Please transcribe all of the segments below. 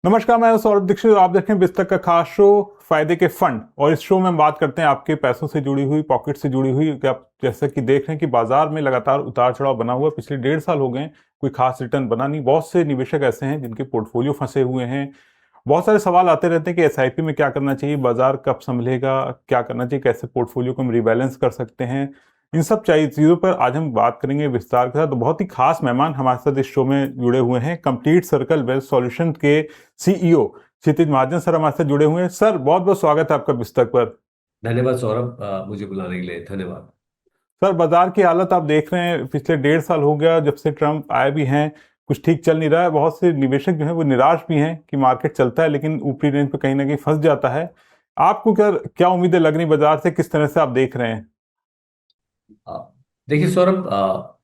नमस्कार, मैं सौरभ दीक्षित। आप देख रहे हैं बिस्तर का खास शो फायदे के फंड। और इस शो में हम बात करते हैं आपके पैसों से जुड़ी हुई, पॉकेट से जुड़ी हुई। कि आप जैसा कि देख रहे हैं कि बाजार में लगातार उतार चढ़ाव बना हुआ है। पिछले 1.5 साल हो गए हैं, कोई खास रिटर्न बना नहीं। बहुत से निवेशक ऐसे हैं जिनके पोर्टफोलियो फंसे हुए हैं। बहुत सारे सवाल आते रहते हैं कि एसआईपी में क्या करना चाहिए, बाजार कब संभलेगा, क्या करना चाहिए, कैसे पोर्टफोलियो को हम रिबैलेंस कर सकते हैं। इन सब चाहिए चीज़ों पर आज हम बात करेंगे विस्तार के साथ। तो बहुत ही खास मेहमान हमारे साथ इस शो में जुड़े हुए हैं। कंप्लीट सर्कल वेल्थ सॉल्यूशन के सीईओ क्षितिज महाजन सर हमारे साथ जुड़े हुए हैं। सर, बहुत बहुत स्वागत है आपका बिस्तर पर। धन्यवाद सौरभ, मुझे बुलाने के लिए धन्यवाद। सर, बाजार की हालत आप देख रहे हैं, पिछले 1.5 साल हो गया जब से ट्रम्प आए भी हैं, कुछ ठीक चल नहीं रहा है। बहुत से निवेशक जो है वो निराश भी हैं कि मार्केट चलता है लेकिन ऊपरी रेंज पे कहीं ना कहीं फंस जाता है। आपको क्या क्या उम्मीदें लग रही बाजार से, किस तरह से आप देख रहे हैं? आ, देखिए सौरभ,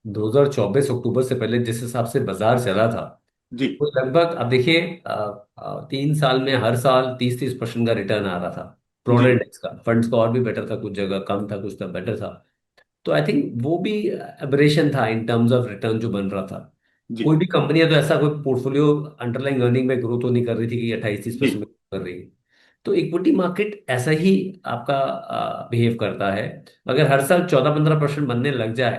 2024 अक्टूबर से पहले जिस हिसाब से बाजार चला था जी। वो लगभग, अब देखिए, 3 साल में हर साल 30-30% का रिटर्न आ रहा था। जी। प्रोन इंडेक्स का फंड्स का और भी बेटर था, कुछ जगह कम था, कुछ था बेटर था। तो आई थिंक वो भी एबरेशन था इन टर्म्स ऑफ रिटर्न जो बन रहा था। जी। कोई भी कंपनी तो ऐसा कोई पोर्टफोलियो अंडरलाइंग अर्निंग में ग्रोथ तो नहीं कर रही थी कि 28-30% जी। कर रही है। तो इक्विटी मार्केट ऐसा ही आपका बिहेव करता है। अगर हर साल 14-15% बनने लग जाए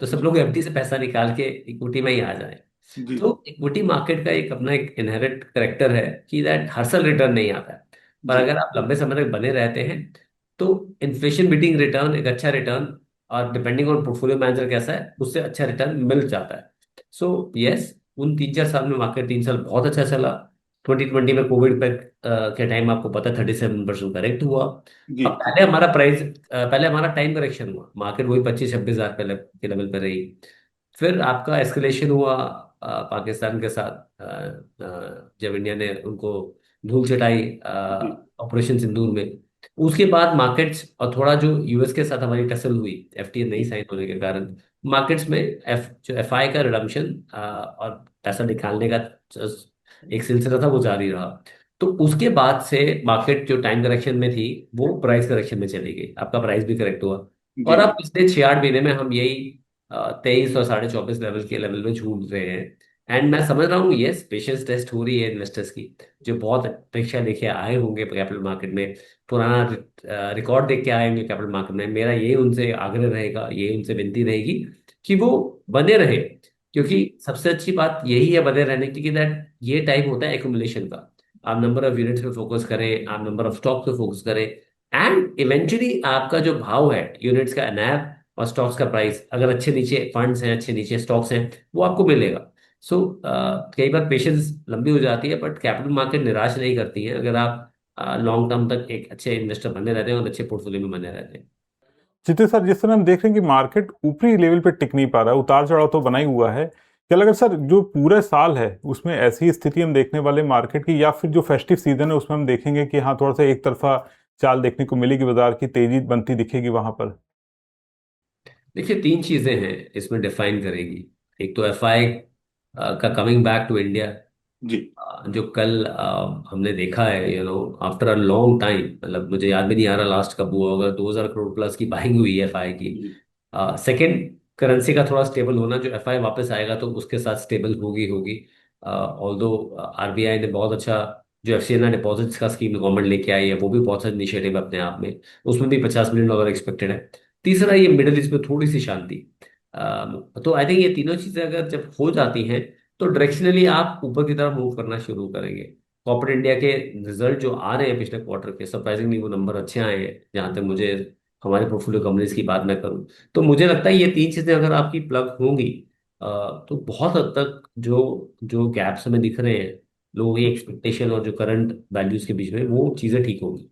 तो सब जी। लोग एफडी से पैसा निकाल के इक्विटी में ही आ जाए। जी। तो इक्विटी मार्केट का एक अपना एक इनहेरेंट करेक्टर है कि दैट हर साल रिटर्न नहीं आता है। पर जी। अगर आप लंबे समय तक बने रहते हैं तो इन्फ्लेशन बीटिंग रिटर्न एक अच्छा रिटर्न, और डिपेंडिंग ऑन पोर्टफोलियो मैनेजर कैसा है उससे अच्छा रिटर्न मिल जाता है। सो यस, उन 3-4 साल में मार्केट 3 साल बहुत अच्छा चला। 2020 में कोविड पे के टाइम आपको पता है 37% करेक्ट हुआ। जी। अब पहले हमारा टाइम करेक्शन हुआ, मार्केट वही 25-26 हजार के लेवल पे रही। फिर आपका एस्केलेशन हुआ पाकिस्तान के साथ, जब इंडिया ने उनको धूल चटाई जी। ऑपरेशन सिंदूर में। उसके बाद मार्केट्स और थोड़ा जो यूएस के साथ हमारी टसल हुई एफटीए नहीं जी। साइन होने के कारण, मार्केट्स में जो एफआई का रिडम्पशन और पैसा निकालने का एक सिलसिला था वो जारी रहा। तो उसके बाद से मार्केट जो टाइम करेक्शन में थी वो प्राइस करेक्शन में चली गई, आपका प्राइस भी करेक्ट हुआ। जी। और अब पिछले 6-8 महीने में हम यही 23 और 24.5 लेवल में झूम रहे हैं। एंड मैं समझ रहा हूँ यस, पेशेंस टेस्ट हो रही है इन्वेस्टर्स की, जो बहुत अपेक्षा लेके आए होंगे कैपिटल मार्केट में, पुराना रिकॉर्ड देख के आए होंगे कैपिटल मार्केट में। मेरा ये उनसे आग्रह रहेगा, ये उनसे विनती रहेगी कि वो बने रहे। क्योंकि जी। सबसे अच्छी बात यही है बने रहने की कि दैट ये टाइम होता है एक्युमुलेशन का। आप नंबर ऑफ यूनिट्स पे फोकस करें, आप नंबर ऑफ स्टॉक पे फोकस करें, एंड इवेंचुअली आपका जो भाव है यूनिट्स का नैव और स्टॉक्स का प्राइस, अगर अच्छे नीचे फंड्स हैं, अच्छे नीचे स्टॉक्स हैं, वो आपको मिलेगा। सो कई बार पेशेंस लंबी हो जाती है बट कैपिटल मार्केट निराश नहीं करती है अगर आप लॉन्ग टर्म तक एक अच्छे इन्वेस्टर बने रहते हैं और अच्छे पोर्टफोलियो में बने रहते हैं। जितने सर, जिस तरह हम देख रहे हैं कि मार्केट ऊपरी लेवल पे टिक नहीं पा रहा है, उतार चढ़ाव तो बना ही हुआ है। क्या लगा सर, जो पूरा साल है उसमें ऐसी स्थिति हम देखने वाले मार्केट की, या फिर जो फेस्टिव सीजन है उसमें हम देखेंगे कि हाँ, थोड़ा सा एक तरफा चाल देखने को मिलेगी, बाजार की तेजी बनती दिखेगी वहां पर? देखिए, 3 चीजें हैं इसमें डिफाइन करेगी। एक तो एफआई का कमिंग बैक टू इंडिया, जी। जो कल हमने देखा है, आफ्टर अ लॉन्ग टाइम, मतलब मुझे याद भी नहीं आ रहा लास्ट कब हुआ होगा, 2000 करोड़ प्लस की बाइंग हुई है एफआई की। जी। सेकंड, करेंसी का थोड़ा स्टेबल होना, जो एफआई वापस आएगा तो उसके साथ स्टेबल होगी होगी। ऑल्दो आरबीआई ने बहुत अच्छा, जो एफसीआई डिपॉजिट्स का स्कीम गवर्नमेंट लेके आई है वो भी बहुत अच्छा इनिशिएटिव अपने आप में, उसमें भी $50 मिलियन एक्सपेक्टेड है। तीसरा, ये मिडिल ईस्ट में थोड़ी सी शांति। तो आई थिंक ये तीनों चीजें अगर जब हो जाती हैं तो डायरेक्शनली आप ऊपर की तरफ मूव करना शुरू करेंगे। कॉर्पोरेट इंडिया के रिजल्ट जो आ रहे हैं पिछले क्वार्टर के, सरप्राइजिंगली वो नंबर अच्छे आए हैं जहां तक मुझे, हमारे पोर्टफोलियो कंपनीज की बात मैं करूं, तो मुझे लगता है ये 3 चीजें अगर आपकी प्लग होंगी तो बहुत हद तक जो जो गैप्स हमें दिख रहे हैं लोगों की एक्सपेक्टेशन और जो करंट वैल्यूज के बीच में, वो चीजें ठीक होंगी।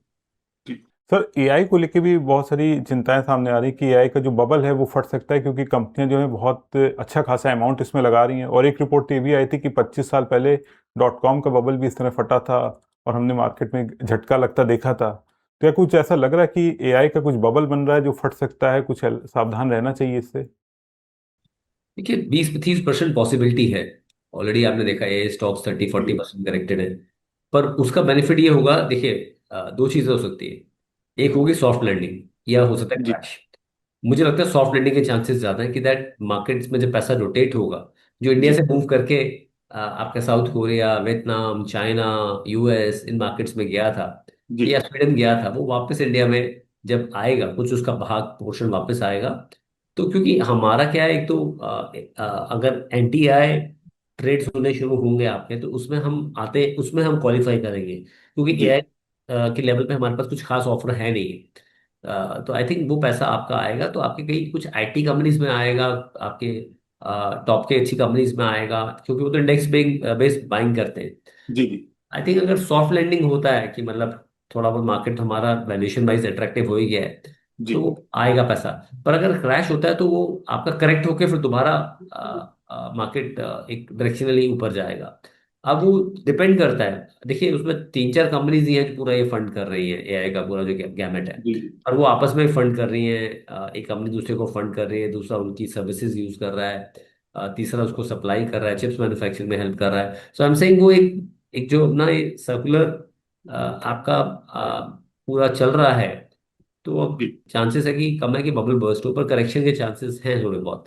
जी। सर, एआई को लेके भी बहुत सारी चिंताएं सामने आ रही कि एआई का जो बबल है वो फट सकता है, क्योंकि कंपनियां जो है बहुत अच्छा खासा अमाउंट इसमें लगा रही हैं। और एक रिपोर्ट तो ये भी आई थी कि 25 साल पहले डॉट कॉम का बबल भी इस तरह फटा था और हमने मार्केट में झटका लगता देखा था। तो क्या कुछ ऐसा लग रहा है कि एआई का कुछ बबल बन रहा है जो फट सकता है? कुछ सावधान रहना चाहिए इससे? देखिए, 20-30% पॉसिबिलिटी है। ऑलरेडी आपने देखा है स्टॉक्स 30-40% करेक्टेड है। पर उसका बेनिफिट ये होगा, देखिए, 2 चीजें हो सकती है। एक होगी सॉफ्ट लैंडिंग या हो सकता है जी। क्रैश। मुझे लगता है सॉफ्ट लैंडिंग के चांसेस ज्यादा है कि दैट मार्केट्स में जब पैसा रोटेट होगा, जो इंडिया जी। से मूव करके आपका south Korea, Vietnam, China, US, in markets में गया था जी या स्वीडन गया था, वो वापस इंडिया में जब आएगा, कुछ उसका भाग पोर्शन वापस आएगा। तो क्योंकि हमारा क्या है, एक तो अगर एनटीआई ट्रेड्स होने शुरू होंगे आपके, तो उसमें हम आते, उसमें हम क्वालिफाई करेंगे, क्योंकि जी एआई के लेवल पे हमारे पास कुछ खास ऑफर है नहीं। तो आई थिंक वो पैसा आपका आएगा, तो आपके कहीं कुछ आईटी कंपनीज में आएगा, आपके टॉप के अच्छी कंपनीज में आएगा, क्योंकि वो तो इंडेक्स बेस्ड बाइंग करते हैं। जी जी आई थिंक अगर सॉफ्ट लैंडिंग होता है कि मतलब थोड़ा बहुत मार्केट हमारा वैल्यूएशन वाइज अट्रैक्टिव हो ही गया है, जी तो वो आएगा पैसा। पर अगर क्रैश होता है तो वो आपका करेक्ट होके फिर दोबारा मार्केट एक डायरेक्शनली ऊपर जाएगा। अब वो डिपेंड करता है, देखिए उसमें तीन चार कंपनीज ही हैं जो पूरा ये फंड कर रही हैं, एआई का पूरा जो गैमेट है। जी और वो आपस में फंड कर रही हैं, एक कंपनी दूसरे को फंड कर रही है, दूसरा उनकी सर्विसेज यूज कर रहा है, तीसरा उसको सप्लाई कर रहा है, चिप्स मैन्युफैक्चरिंग में हेल्प कर रहा है। सो आई एम सेइंग वो एक एक जो अपना ये सर्कुलर आपका पूरा चल रहा है। तो अब जी चांसेस है कि कम है कि बबल बर्स्ट हो, पर करेक्शन के चांसेस हैं थोड़े बहुत।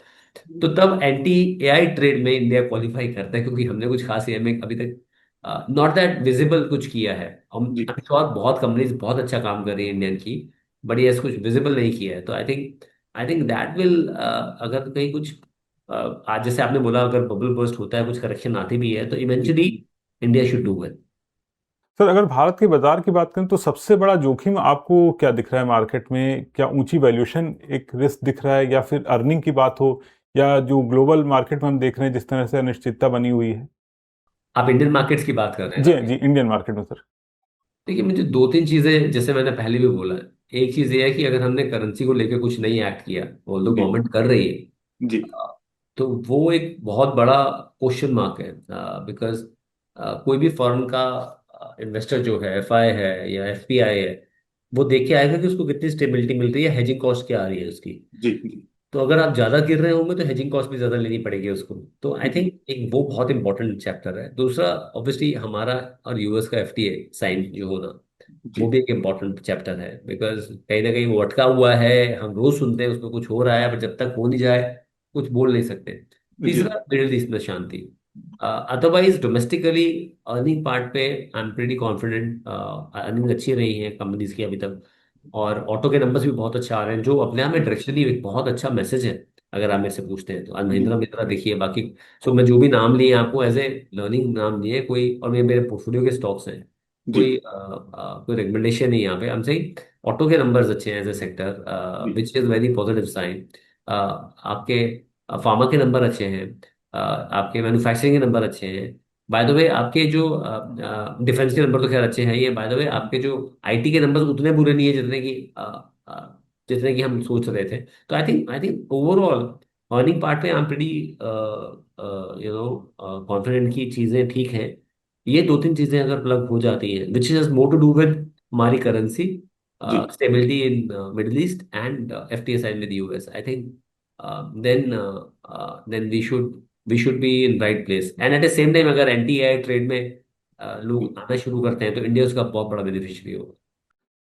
तो तब एंटी एआई ट्रेड में इंडिया क्वालिफाई करता है, क्योंकि हमने कुछ खास एआई में अभी तक नॉट दैट विजिबल कुछ किया है। हम जी I'm sure बहुत कंपनीज बहुत अच्छा काम कर रही है इंडियन की, बट ये कुछ विजिबल नहीं किया है। तो आई थिंक दैट विल, अगर कहीं कुछ आज जैसे आपने बोला, अगर बबल बर्स्ट होता है, कुछ करेक्शन आती भी है, तो जी eventually India should do well. Sir, अगर भारत के बाजार की बात करें तो सबसे बड़ा जोखिम आपको क्या दिख रहा है मार्केट में? क्या ऊंची वैल्यूएशन एक रिस्क दिख रहा है, या फिर अर्निंग की बात हो, या जो ग्लोबल मार्केट में हम देख रहे हैं जिस तरह से अनिश्चितता बनी हुई है? आप इंडियन मार्केट्स की बात कर रहे हैं जी ना? जी, इंडियन मार्केट में सर। देखिए, मुझे दो तीन चीजें, जैसे मैंने पहले भी बोला है, एक चीज ये है कि अगर हमने करेंसी को लेकर कुछ नहीं एक्ट किया, ऑल्दो जी गवर्नमेंट कर रही है, जी तो वो एक बहुत बड़ा क्वेश्चन मार्क है। बिकॉज कोई भी फॉरेन का इन्वेस्टर जो है, एफआई है या एफपीआई है, वो देख के आएगा कि उसको कितनी स्टेबिलिटी मिल रही है, हेजिंग कॉस्ट क्या आ रही है उसकी। जी जी तो अगर आप ज्यादा गिर रहे होंगे तो हेजिंग कॉस्ट भी ज्यादा लेनी पड़ेगी उसको। तो आई जी थिंक एक वो बहुत इंपॉर्टेंट चैप्टर है। दूसरा, ऑब्वियसली हमारा और यूएस का एफटीए साइन जो होना, जी वो भी एक इम्पॉर्टेंट चैप्टर है। बिकॉज कहीं ना कहीं वो अटका हुआ है, हम रोज सुनते हैं उसमें कुछ हो रहा है, पर जब तक हो नहीं जाए कुछ बोल नहीं सकते। जी तीसरा, मिडिल ईस्ट में शांति। अदरवाइज डोमेस्टिकली अर्निंग पार्ट पे I am pretty confident. Earning अच्छी रही है कंपनीज की अभी तक, और ऑटो के नंबर्स भी बहुत अच्छा आ रहे हैं, जो अपने आप में डायरेक्शनली एक बहुत अच्छा मैसेज है। अगर आप मेरे से पूछते हैं तो आज जी महिंद्रा मित्रा देखिए, बाकी सो मैं जो भी नाम लिए आपको एज ए लर्निंग नाम दिए कोई, और ये मेरे पोर्टफोलियो के स्टॉक्स हैं, जी कोई रिकमेंडेशन नहीं यहाँ पे। आई एम सेइंग ऑटो के नंबर्स अच्छे हैं एज ए सेक्टर, जी which is very positive sign. आपके फार्मा के नंबर अच्छे हैं, आपके मैन्युफैक्चरिंग के नंबर अच्छे हैं। बाय द वे आपके जो डिफेंस के नंबर तो खैर अच्छे हैं ही है। बाय द वे आपके जो आईटी के नंबर उतने बुरे नहीं है जितने की हम सोच रहे थे। तो I think overall earning part पे आई एम प्रीटी कॉन्फिडेंट की चीजें ठीक हैं। ये दो तीन चीजें अगर प्लग हो जाती हैं, which is more to do with हमारी करेंसी, जी stability in middle east and FTA sign with US, I think then then we should be in right place. And at the same time अगर anti AI trade में जी। लोग आना शुरू करते हैं, तो इंडिया उसका बहुत बड़ा बेनिफिशियरी होगा।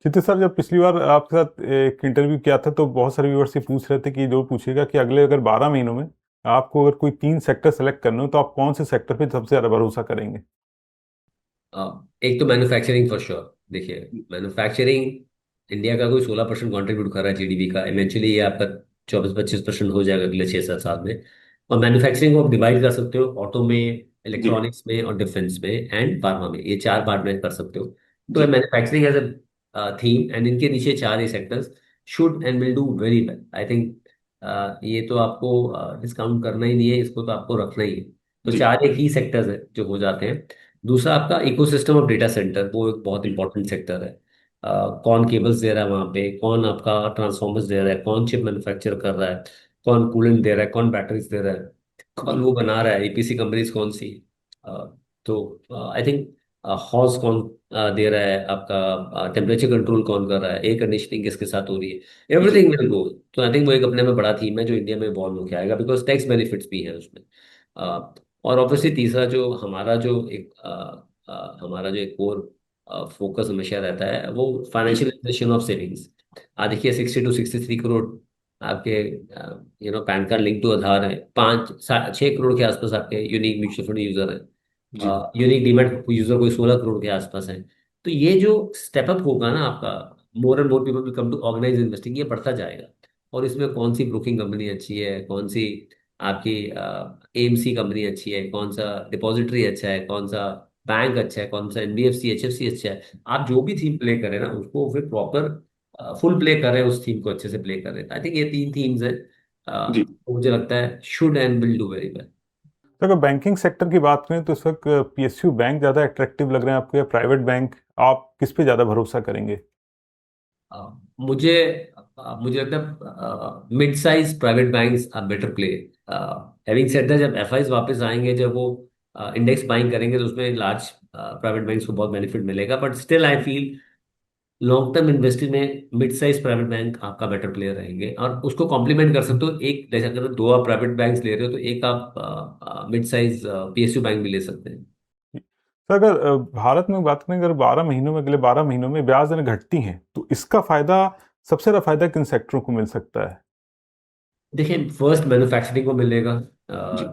चित्त सर, जब पिछली बार आपके साथ एक इंटरव्यू किया था तो बहुत सारे व्यूअर्स से पूछ रहे थे कि जो पूछेगा कि अगले अगर 12 महीनों में आपको अगर कोई 3 सेक्टर सेलेक्ट करने हो तो आप कौन से सेक्टर पे सबसे ज्यादा भरोसा करेंगे? एक तो मैन्युफैक्चरिंग फॉर श्योर। देखिए, मैन्युफैक्चरिंग इंडिया का कोई 16% कॉन्ट्रीब्यूट कर रहा है जीडीपी का, इवेंचुअली ये आपका 24-25% हो जाएगा अगले 6-7 साल में। और मैन्युफैक्चरिंग को आप डिवाइड कर सकते हो, ऑटो में, जी इलेक्ट्रॉनिक्स में और डिफेंस में एंड फार्मा में, ये चार पार्ट में कर सकते हो। तो जी manufacturing as a theme, and इनके नीचे चार ही sectors should and will do very well, I think. ये तो आपको डिस्काउंट करना ही नहीं है, इसको तो आपको रखना ही है। तो जी चार एक ही सेक्टर्स है जो हो जाते हैं। दूसरा, आपका इकोसिस्टम ऑफ डेटा सेंटर, वो एक बहुत इंपॉर्टेंट सेक्टर है। कौन केबल्स दे रहा है वहाँ पे, कौन आपका ट्रांसफॉर्मर्स दे रहा है, कौन चिप मैन्युफैक्चर कर रहा है, कौन कूलेंट दे रहा है, कौन बैटरीज दे रहा है, जी कौन वो बना रहा है, ईपीसी कंपनीज कौन सी। तो आई थिंक हॉर्स कौन दे रहा है आपका, टेम्परेचर कंट्रोल कौन कर रहा है, एयर कंडीशनिंग किसके साथ हो रही है, जी एवरीथिंग विल गो। तो आई थिंक वो एक अपने में बड़ा थीम है जो इंडिया में इवॉल्व होकर आएगा, बिकॉज टैक्स बेनिफिट्स भी हैं उसमें। और ऑब्वियसली तीसरा, जो हमारा जो एक कोर फोकस हमेशा रहता है, वो जी फाइनेंशियलाइजेशन ऑफ सेविंग्स। आज देखिए 60 to 63 करोड़ आपके पैन कार्ड लिंक टू आधार है, 6 करोड़ के आसपास आपके यूनिक म्यूचुअल फंड यूजर जी। हैं, यूनिक डीमैट यूजर कोई 16 करोड़ के आसपास हैं। तो ये जो स्टेपअप होगा ना आपका, more and more people will come to organize investing, ये बढ़ता जाएगा। और इसमें कौन सी ब्रोकिंग कंपनी अच्छी है, कौन सी आपकी एएमसी कंपनी अच्छी है, कौन सा डिपॉजिटरी अच्छा है, कौन सा बैंक अच्छा है, कौन सा एनबीएफसी एचएफसी अच्छा है, आप जो भी थीम प्ले करें ना उसको फिर प्रॉपर फुल प्ले कर रहे हैं, उस थीम को अच्छे से प्ले कर रहे हैं। आई थिंक ये 3 थीम्स हैं, जी। मुझे लगता है should and will do very well. तो अगर बैंकिंग सेक्टर की बात करें तो इस वक्त पीएसयू बैंक ज़्यादा अट्रैक्टिव लग रहे हैं आपको या प्राइवेट बैंक? आप किस पे ज़्यादा भरोसा करेंगे? मुझे मुझे लगता है mid size private banks are better play. Having said that, जब एफआईज वापस आएंगे, जब वो इंडेक्स बाइंग करेंगे, तो उसमें लार्ज प्राइवेट बैंक्स को बहुत बेनिफिट मिलेगा। But still I feel long term investing में मिड साइज प्राइवेट बैंक आपका बेटर प्लेयर रहेंगे, और उसको कॉम्प्लीमेंट कर सकते हो। एक जैसे अगर दो आप प्राइवेट बैंक्स ले रहे हो, तो एक आप मिड साइज पीएसयू बैंक भी ले सकते हैं। तो अगर भारत में बात करें, अगर 12 महीनों में, अगले 12 महीनों में ब्याज दरें घटती हैं तो इसका फायदा, सबसे ज्यादा फायदा किन सेक्टरों को मिल सकता है? देखिए, फर्स्ट मैन्युफैक्चरिंग को मिलेगा, जी।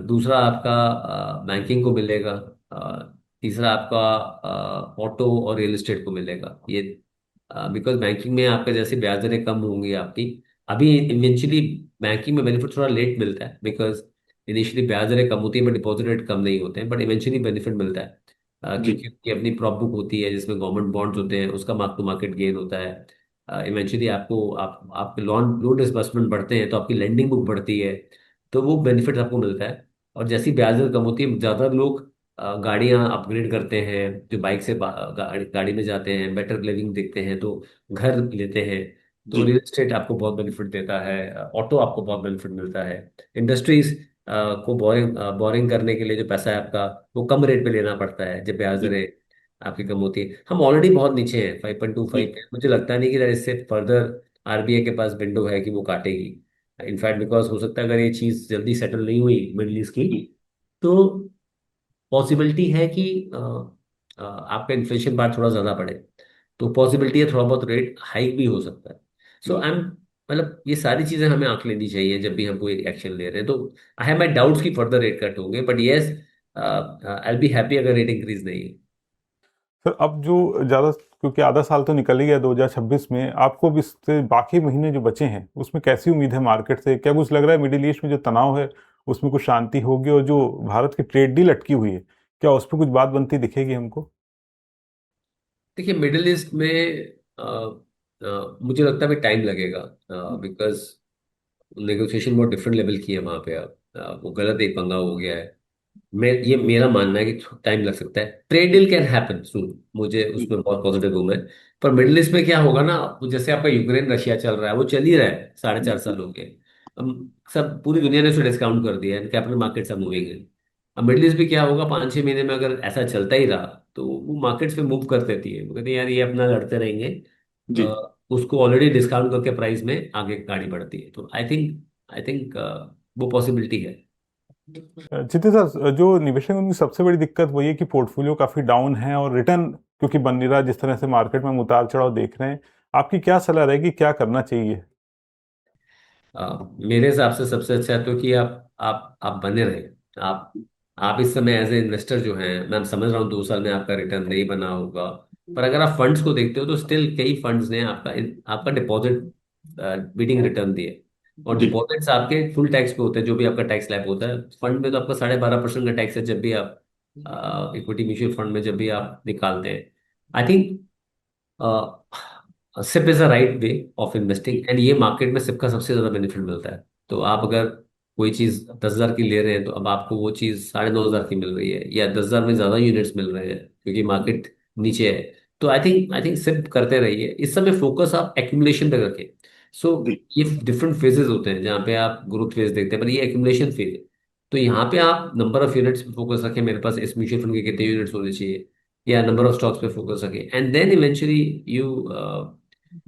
दूसरा आपका बैंकिंग को मिलेगा, तीसरा आपका ऑटो और रियल एस्टेट को मिलेगा। ये बिकॉज बैंकिंग में आपका जैसे ब्याज दरें कम होंगी आपकी, अभी इवेंचुअली बैंकिंग में बेनिफिट थोड़ा लेट मिलता है, बिकॉज इनिशियली ब्याज दरें कम होती है, बट डिपॉजिट रेट कम नहीं होते हैं, बट इवेंचुअली बेनिफिट मिलता है। जी। क्योंकि उनकी अपनी प्रॉप बुक होती है जिसमें गवर्नमेंट बॉन्ड्स होते हैं, उसका मार्क टू मार्केट गेन होता है। इवेंचुअली आपके लोन लोन डिसबर्समेंट बढ़ते हैं, तो आपकी लेंडिंग बुक बढ़ती है, तो वो बेनिफिट आपको मिलता है। और जैसी ब्याज दर कम होती है, ज़्यादा लोग गाड़ियाँ अपग्रेड करते हैं, जो बाइक से गाड़ी में जाते हैं, बेटर लिविंग देखते हैं, तो घर लेते हैं। तो जी। रियल एस्टेट आपको बहुत बेनिफिट देता है, ऑटो आपको बहुत बेनिफिट मिलता है। इंडस्ट्रीज को बोरिंग करने के लिए जो पैसा है आपका, वो कम रेट पे लेना पड़ता है जब ब्याज जी। दरें आपकी कम होती है। हम ऑलरेडी बहुत नीचे हैं, 5.25 जी। पे। मुझे लगता नहीं कि इससे फर्दर आरबीआई के पास विंडो है कि वो काटेगी। इनफैक्ट बिकॉज हो सकता है अगर ये चीज़ जल्दी सेटल नहीं हुई मिडिल ईस्ट की, जी। तो पॉसिबिलिटी है कि आपका इन्फ्लेशन बार थोड़ा ज़्यादा बढ़े, तो पॉसिबिलिटी है थोड़ा बहुत रेट हाइक भी हो सकता है। सो जी। आई एम, मतलब ये सारी चीज़ें हमें आंक लेनी चाहिए जब भी हम कोई एक्शन ले रहे हैं। तो आई हैव माई डाउट्स कि फर्दर रेट कट होंगे, but yes I will be happy अगर रेट इंक्रीज नहीं है। सर अब जो ज़्यादा, क्योंकि आधा साल तो निकल ही गया 2026 में, आपको अब इससे बाकी महीने जो बचे हैं उसमें कैसी उम्मीद है मार्केट से? क्या कुछ लग रहा है मिडिल ईस्ट में जो तनाव है उसमें कुछ शांति होगी, और जो भारत की ट्रेड डील अटकी हुई है, क्या उस पर कुछ बात बनती दिखेगी हमको? देखिए, मिडिल ईस्ट में मुझे लगता है भी टाइम लगेगा, बिकॉज नेगोशिएशन बहुत डिफरेंट लेवल की है वहाँ पे। अब वो गलत एक पंगा हो गया है। ये मेरा मानना है कि टाइम लग सकता है। ट्रेड डील कैन हैपन सून, मुझे जी। उसमें बहुत पॉजिटिव हूँ मैं। पर मिडिल ईस्ट में क्या होगा ना, जैसे आपका यूक्रेन रशिया चल रहा है, वो चल ही रहा है 4.5 साल हो गए। सब पूरी दुनिया ने उसे डिस्काउंट कर दिया है, कैपिटल मार्केट सब मूविंग है। अब मिडिल ईस्ट में क्या होगा, 5-6 महीने में अगर ऐसा चलता ही रहा, तो वो मार्केट्स पे मूव कर देती है। वो कहते हैं यार ये अपना लड़ते रहेंगे, जी। उसको ऑलरेडी डिस्काउंट करके प्राइस में आगे गाड़ी बढ़ती है। तो आई थिंक वो पॉसिबिलिटी है। जितने सर जो निवेशक हैं, उनकी सबसे बड़ी दिक्कत वही है कि पोर्टफोलियो काफ़ी डाउन है और रिटर्न क्योंकि बन नहीं रहा, जिस तरह से मार्केट में हम उतार चढ़ाव देख रहे हैं। आपकी क्या सलाह रहेगी, क्या करना चाहिए? मेरे हिसाब से सबसे अच्छा है तो कि आप बने रहे। आप आप इस समय एज ए इन्वेस्टर जो हैं, मैं समझ रहा हूँ 2 साल में आपका रिटर्न नहीं बना होगा, पर अगर आप फंड्स को देखते हो तो स्टिल कई फंड्स ने आपका आपका डिपॉजिट बीटिंग रिटर्न दिए। और जी। डिपॉजिट्स आपके फुल टैक्स पे होते हैं, जो भी आपका टैक्स स्लैब होता है। फंड में तो आपका 12.5% का टैक्स है जब भी आप इक्विटी म्यूचुअल फंड में जब भी आप निकालते हैं। I think SIP is a right way of जी। इन्वेस्टिंग, एंड ये मार्केट में सिप का सबसे ज्यादा बेनिफिट मिलता है। तो आप अगर कोई चीज 10,000 की ले रहे हैं, तो अब आपको वो चीज 9,500 की मिल रही है, या 10,000 में ज्यादा यूनिट्स मिल रहे हैं क्योंकि मार्केट नीचे है। तो आई थिंक सिप करते रहिए। इस समय फोकस आप एक्यूमुलेशन पे रखें। सो जी। ये डिफरेंट फेजेस होते हैं जहाँ पे आप ग्रोथ फेज देखते हैं, पर ये एक्यूमुलेशन फेज है। तो यहाँ पे आप नंबर ऑफ यूनिट्स पे फोकस रखें, मेरे पास इस म्यूचुअल फंड के कितने यूनिट्स होने चाहिए, या नंबर ऑफ स्टॉक्स पे फोकस रखें, and then eventually you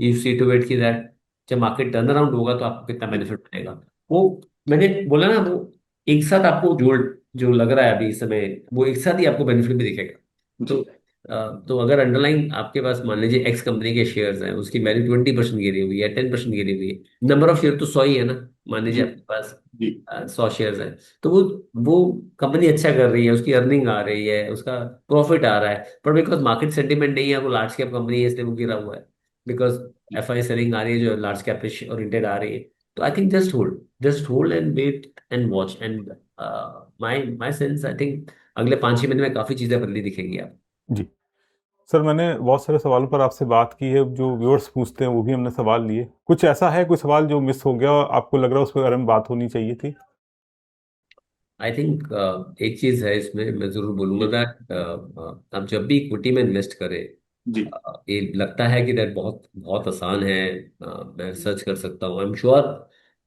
you see to it कि दैट जब मार्केट टर्न अराउंड होगा तो आपको कितना जी। बेनिफिट मिलेगा। वो मैंने बोला ना, वो एक साथ आपको जो जो लग रहा है अभी इस समय, वो एक साथ ही आपको बेनिफिट भी दिखेगा। तो जी। तो अगर अंडरलाइन आपके पास मान लीजिए एक्स कंपनी के शेयर्स हैं, उसकी वैल्यू 20% गिरी हुई है, 10% गिरी हुई है, नंबर ऑफ शेयर तो 100 ही है ना, मान लीजिए जी आपके पास जी 100 शेयर्स हैं, तो वो कंपनी अच्छा कर रही है, उसकी अर्निंग आ रही है, उसका प्रॉफिट आ रहा है, पर बिकॉज मार्केट सेंटीमेंट नहीं है, वो लार्ज कैप कंपनी है इसलिए वो गिरा हुआ है, बिकॉज एफआई सेलिंग आ रही है जो लार्ज कैप ओरिएंटेड आ रही है। तो I think just hold and wait and watch and my my sense, I think अगले 5-6 महीने में काफी चीजें बदली दिखेंगी आप। जी सर, मैंने बहुत सारे सवालों पर आपसे बात की है, जो व्यूअर्स पूछते हैं वो भी हमने सवाल लिए। कुछ ऐसा है, कोई सवाल जो मिस हो गया और आपको लग रहा है उस पर बारे में बात होनी चाहिए थी? आई थिंक एक चीज है इसमें मैं जरूर बोलूंगा जी दैट आप जब भी इक्विटी में इन्वेस्ट करें, जी ये लगता है कि दैट बहुत बहुत आसान है, मैं सर्च कर सकता हूँ, आई एम श्योर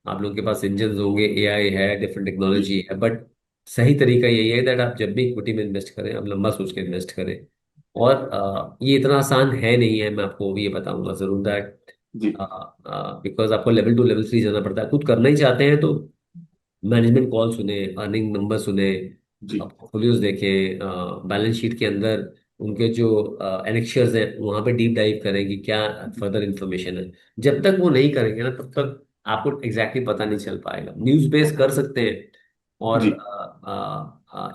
आप लोगों के पास इंजन होंगे, एआई है, डिफरेंट जी टेक्नोलॉजी है, बट सही तरीका यही है दैट आप जब भी इक्विटी में इन्वेस्ट करें आप लंबा सोच के इन्वेस्ट करें। और ये इतना आसान है नहीं है, मैं आपको भी ये बताऊंगा जरूर दैट, जी बिकॉज आपको लेवल 2 लेवल 3 जाना पड़ता है, खुद करना ही चाहते हैं तो मैनेजमेंट कॉल सुने, अर्निंग नंबर सुने, जी पोर्टफोलियोज देखें, बैलेंस शीट के अंदर उनके जो एनेक्शर्स हैं वहां पे डीप डाइव करें कि क्या फर्दर इंफॉर्मेशन है। जब तक वो नहीं करेंगे ना तब तक आपको एग्जैक्टली पता नहीं चल पाएगा। न्यूज़ बेस कर सकते हैं, और जी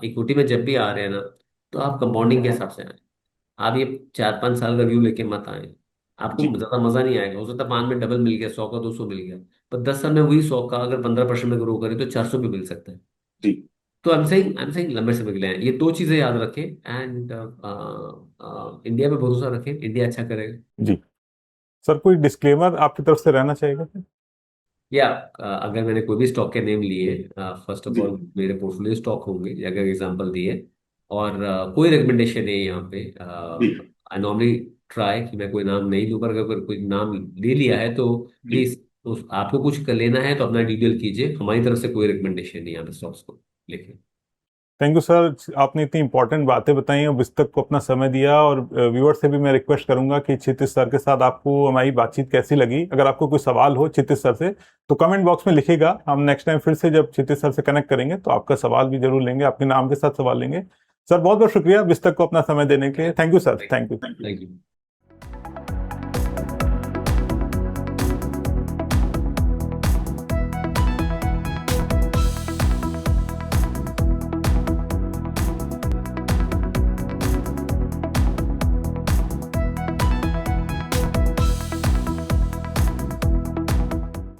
इक्विटी में जब भी आ रहे हैं ना तो आप कंपाउंडिंग के हिसाब से आए, आप ये 4-5 साल का व्यू लेके मत आए, आपको जी ज्यादा मजा नहीं आएगा। हो सकता है 5 में डबल मिल गया, 100 का 200 मिल गया, पर 10 साल में वही 100 का अगर 15% में ग्रो करे तो 400 भी मिल सकता है। जी तो आई एम सेइंग लंबे समय के लिए हैं। ये दो चीजें याद रखें एंड इंडिया पे भरोसा रखें, इंडिया अच्छा करेगा। जी सर, कोई डिस्क्लेमर आपकी तरफ से रहना चाहेगा? या अगर मैंने कोई भी स्टॉक के नेम लिए, फर्स्ट ऑफ जी ऑल मेरे पोर्टफोलियो स्टॉक होंगे अगर एग्जांपल दिए, और कोई रिकमेंडेशन नहीं है यहाँ पे। जी आई नॉर्मली ट्राई कि मैं कोई नाम नहीं दूं, पर अगर कोई नाम ले लिया है तो जी प्लीज उस आपको कुछ कर लेना है तो अपना डिटेल कीजिए, हमारी तरफ से कोई रिकमेंडेशन नहीं है यहाँ पे स्टॉक्स को लेके। थैंक यू सर, आपने इतनी इंपॉर्टेंट बातें बताई और विस्तक को अपना समय दिया। और व्यूअर से भी मैं रिक्वेस्ट करूंगा कि क्षितिज सर के साथ आपको हमारी बातचीत कैसी लगी। अगर आपको कोई सवाल हो क्षितिज सर से तो कमेंट बॉक्स में लिखिएगा, हम नेक्स्ट टाइम फिर से जब क्षितिज सर से कनेक्ट करेंगे तो आपका सवाल भी जरूर लेंगे, आपके नाम के साथ सवाल लेंगे। सर बहुत बहुत शुक्रिया विस्तक को अपना समय देने के लिए। Thank you sir, thank you. Thank you.